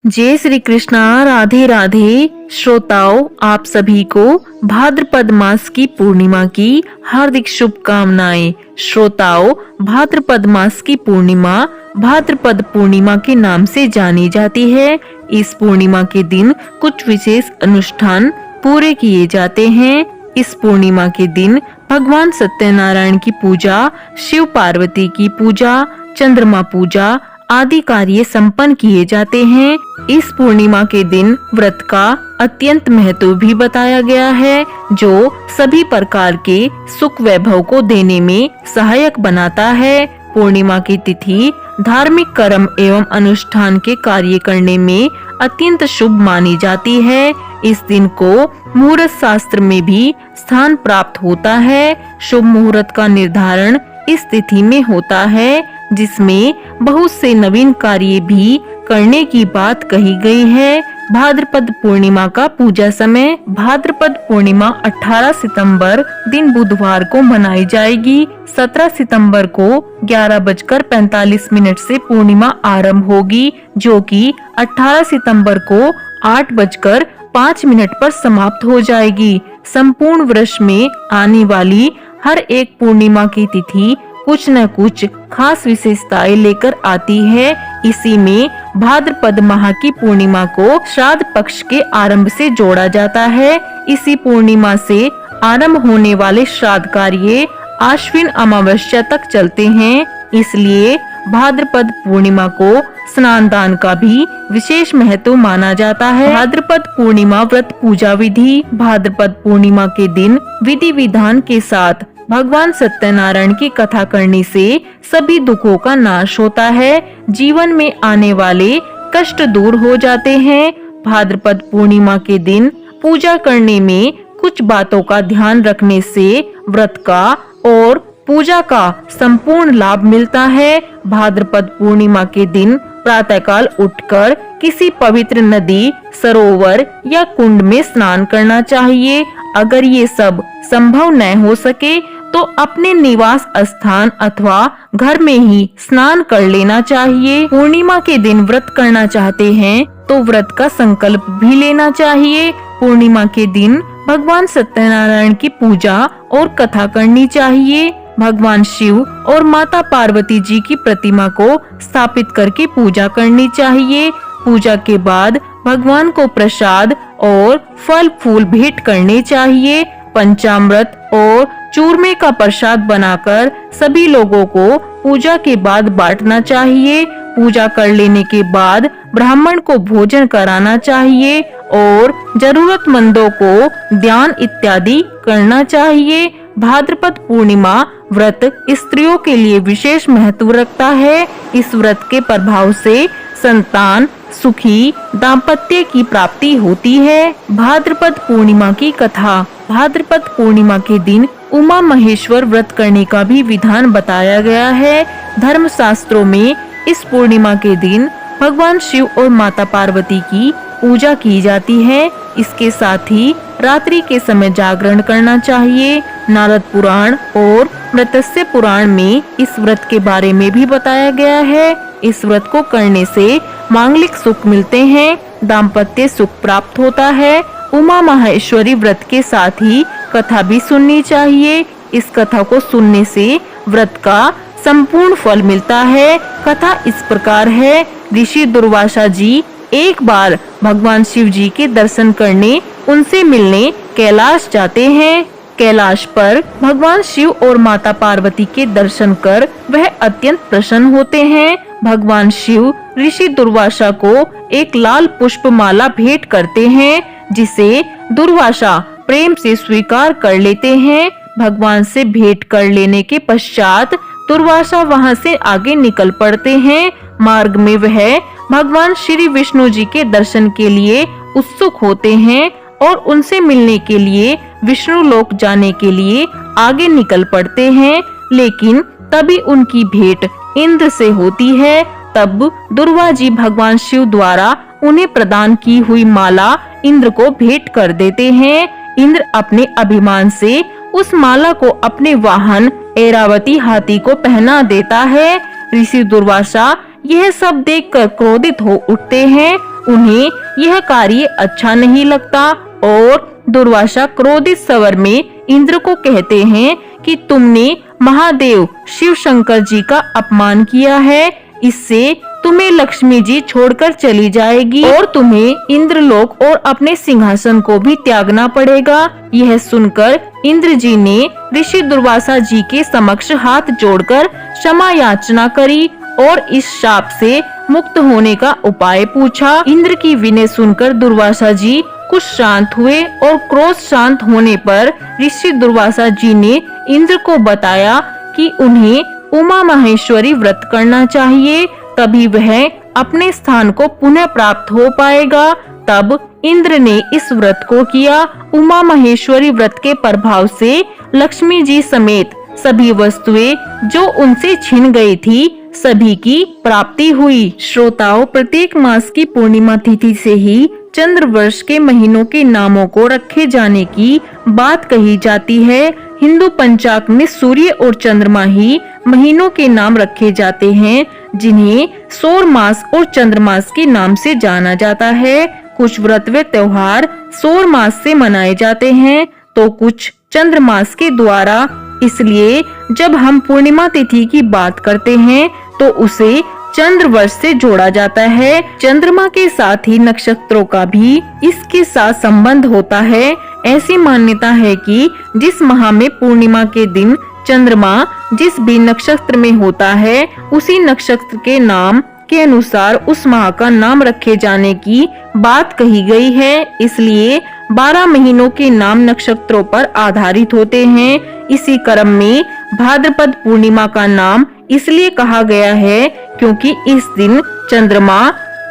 जय श्री कृष्णा। राधे राधे। श्रोताओं, आप सभी को भाद्रपद मास की पूर्णिमा की हार्दिक शुभकामनाएं। श्रोताओं, भाद्रपद मास की पूर्णिमा भाद्रपद पूर्णिमा के नाम से जानी जाती है। इस पूर्णिमा के दिन कुछ विशेष अनुष्ठान पूरे किए जाते हैं। इस पूर्णिमा के दिन भगवान सत्यनारायण की पूजा, शिव पार्वती की पूजा, चंद्रमा पूजा आदि कार्य संपन्न किए जाते हैं। इस पूर्णिमा के दिन व्रत का अत्यंत महत्व भी बताया गया है, जो सभी प्रकार के सुख वैभव को देने में सहायक बनाता है। पूर्णिमा की तिथि धार्मिक कर्म एवं अनुष्ठान के कार्य करने में अत्यंत शुभ मानी जाती है। इस दिन को मुहूर्त शास्त्र में भी स्थान प्राप्त होता है। शुभ मुहूर्त का निर्धारण इस तिथि में होता है, जिसमें बहुत से नवीन कार्य भी करने की बात कही गई है। भाद्रपद पूर्णिमा का पूजा समय भाद्रपद पूर्णिमा 18 सितंबर दिन बुधवार को मनाई जाएगी। 17 सितंबर को 11:45 से पूर्णिमा आरंभ होगी, जो कि 18 सितंबर को 8:05 पर समाप्त हो जाएगी। संपूर्ण वर्ष में आने वाली हर एक पूर्णिमा की तिथि कुछ न कुछ खास विशेषताएं लेकर आती है। इसी में भाद्रपद माह की पूर्णिमा को श्राद्ध पक्ष के आरंभ से जोड़ा जाता है। इसी पूर्णिमा से आरंभ होने वाले श्राद्ध कार्य आश्विन अमावस्या तक चलते हैं। इसलिए भाद्रपद पूर्णिमा को स्नान दान का भी विशेष महत्व माना जाता है। भाद्रपद पूर्णिमा व्रत पूजा विधि। भाद्रपद पूर्णिमा के दिन विधि विधान के साथ भगवान सत्यनारायण की कथा करने से सभी दुखों का नाश होता है। जीवन में आने वाले कष्ट दूर हो जाते हैं। भाद्रपद पूर्णिमा के दिन पूजा करने में कुछ बातों का ध्यान रखने से व्रत का और पूजा का संपूर्ण लाभ मिलता है। भाद्रपद पूर्णिमा के दिन प्रातःकाल उठकर किसी पवित्र नदी, सरोवर या कुंड में स्नान करना चाहिए। अगर ये सब संभव न हो सके तो अपने निवास स्थान अथवा घर में ही स्नान कर लेना चाहिए। पूर्णिमा के दिन व्रत करना चाहते हैं तो व्रत का संकल्प भी लेना चाहिए। पूर्णिमा के दिन भगवान सत्यनारायण की पूजा और कथा करनी चाहिए। भगवान शिव और माता पार्वती जी की प्रतिमा को स्थापित करके पूजा करनी चाहिए। पूजा के बाद भगवान को प्रसाद और फल फूल भेंट करने चाहिए। पंचामृत और चूरमे का प्रसाद बनाकर सभी लोगों को पूजा के बाद बांटना चाहिए। पूजा कर लेने के बाद ब्राह्मण को भोजन कराना चाहिए और जरूरतमंदों को दान इत्यादि करना चाहिए। भाद्रपद पूर्णिमा व्रत स्त्रियों के लिए विशेष महत्व रखता है। इस व्रत के प्रभाव से संतान, सुखी दाम्पत्य की प्राप्ति होती है। भाद्रपद पूर्णिमा की कथा। भाद्रपद पूर्णिमा के दिन उमा महेश्वर व्रत करने का भी विधान बताया गया है। धर्म शास्त्रों में इस पूर्णिमा के दिन भगवान शिव और माता पार्वती की पूजा की जाती है। इसके साथ ही रात्रि के समय जागरण करना चाहिए। नारद पुराण और मृत्स्य पुराण में इस व्रत के बारे में भी बताया गया है। इस व्रत को करने से मांगलिक सुख मिलते हैं, दाम्पत्य सुख प्राप्त होता है। उमा माहेश्वरी व्रत के साथ ही कथा भी सुननी चाहिए। इस कथा को सुनने से व्रत का संपूर्ण फल मिलता है। कथा इस प्रकार है। ऋषि दुर्वासा जी एक बार भगवान शिव जी के दर्शन करने, उनसे मिलने कैलाश जाते हैं। कैलाश पर भगवान शिव और माता पार्वती के दर्शन कर वह अत्यंत प्रसन्न होते हैं। भगवान शिव ऋषि दुर्वासा को एक लाल पुष्प माला भेंट करते हैं, जिसे दुर्वासा प्रेम से स्वीकार कर लेते हैं। भगवान से भेंट कर लेने के पश्चात दुर्वासा वहां से आगे निकल पड़ते हैं। मार्ग में वह भगवान श्री विष्णु जी के दर्शन के लिए उत्सुक होते हैं और उनसे मिलने के लिए विष्णु लोक जाने के लिए आगे निकल पड़ते हैं। लेकिन तभी उनकी भेंट इंद्र से होती है। तब दुर्वा जी भगवान शिव द्वारा उन्हें प्रदान की हुई माला इंद्र को भेंट कर देते हैं। इंद्र अपने अभिमान से उस माला को अपने वाहन ऐरावती हाथी को पहना देता है। ऋषि दुर्वासा यह सब देखकर क्रोधित हो उठते हैं उन्हें यह कार्य अच्छा नहीं लगता और दुर्वासा क्रोधित स्वर में इंद्र को कहते हैं कि तुमने महादेव शिव शंकर जी का अपमान किया है, इससे तुम्हें लक्ष्मी जी छोड़कर चली जाएगी और तुम्हें इंद्रलोक और अपने सिंहासन को भी त्यागना पड़ेगा। यह सुनकर इंद्र जी ने ऋषि दुर्वासा जी के समक्ष हाथ जोड़कर क्षमा याचना करी और इस शाप से मुक्त होने का उपाय पूछा। इंद्र की विनय सुनकर दुर्वासा जी कुछ शांत हुए और क्रोध शांत होने पर ऋषि दुर्वासा जी ने इंद्र को बताया कि उन्हें उमा महेश्वरी व्रत करना चाहिए, तभी वह अपने स्थान को पुनः प्राप्त हो पाएगा। तब इंद्र ने इस व्रत को किया। उमा महेश्वरी व्रत के प्रभाव से लक्ष्मी जी समेत सभी वस्तुएं जो उनसे छिन गई थी सभी की प्राप्ति हुई। श्रोताओं, प्रत्येक मास की पूर्णिमा तिथि से ही चंद्र वर्ष के महीनों के नामों को रखे जाने की बात कही जाती है। हिंदू पंचांग में सूर्य और चंद्रमा ही महीनों के नाम रखे जाते हैं, जिन्हें सौर मास और चंद्रमास के नाम से जाना जाता है। कुछ व्रत व त्योहार सौर मास से मनाए जाते हैं तो कुछ चंद्रमास के द्वारा। इसलिए जब हम पूर्णिमा तिथि की बात करते हैं तो उसे चंद्र वर्ष से जोड़ा जाता है। चंद्रमा के साथ ही नक्षत्रों का भी इसके साथ संबंध होता है। ऐसी मान्यता है कि जिस माह में पूर्णिमा के दिन चंद्रमा जिस भी नक्षत्र में होता है उसी नक्षत्र के नाम के अनुसार उस माह का नाम रखे जाने की बात कही गई है। इसलिए 12 महीनों के नाम नक्षत्रों पर आधारित होते हैं। इसी क्रम में भाद्रपद पूर्णिमा का नाम इसलिए कहा गया है क्योंकि इस दिन चंद्रमा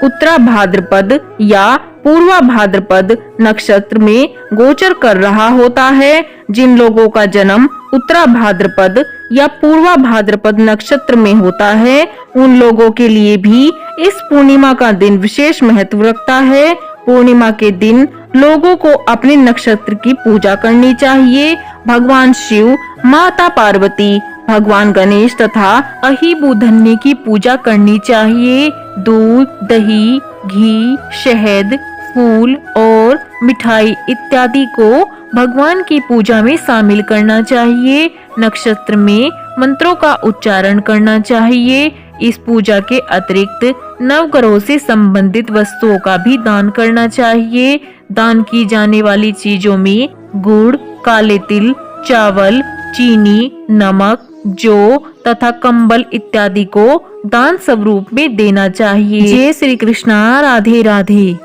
उत्तरा भाद्रपद या पूर्वा भाद्रपद नक्षत्र में गोचर कर रहा होता है। जिन लोगों का जन्म उत्तरा भाद्रपद या पूर्वा भाद्रपद नक्षत्र में होता है उन लोगों के लिए भी इस पूर्णिमा का दिन विशेष महत्व रखता है। पूर्णिमा के दिन लोगों को अपने नक्षत्र की पूजा करनी चाहिए। भगवान शिव, माता पार्वती, भगवान गणेश तथा अहिबुधन्य की पूजा करनी चाहिए। दूध, दही, घी, शहद, फूल और मिठाई इत्यादि को भगवान की पूजा में शामिल करना चाहिए। नक्षत्र में मंत्रों का उच्चारण करना चाहिए। इस पूजा के अतिरिक्त नवग्रहों से संबंधित वस्तुओं का भी दान करना चाहिए। दान की जाने वाली चीजों में गुड़, काले तिल, चावल, चीनी, नमक, जौ तथा कंबल इत्यादि को दान स्वरूप में देना चाहिए। जय श्री कृष्णा। राधे राधे।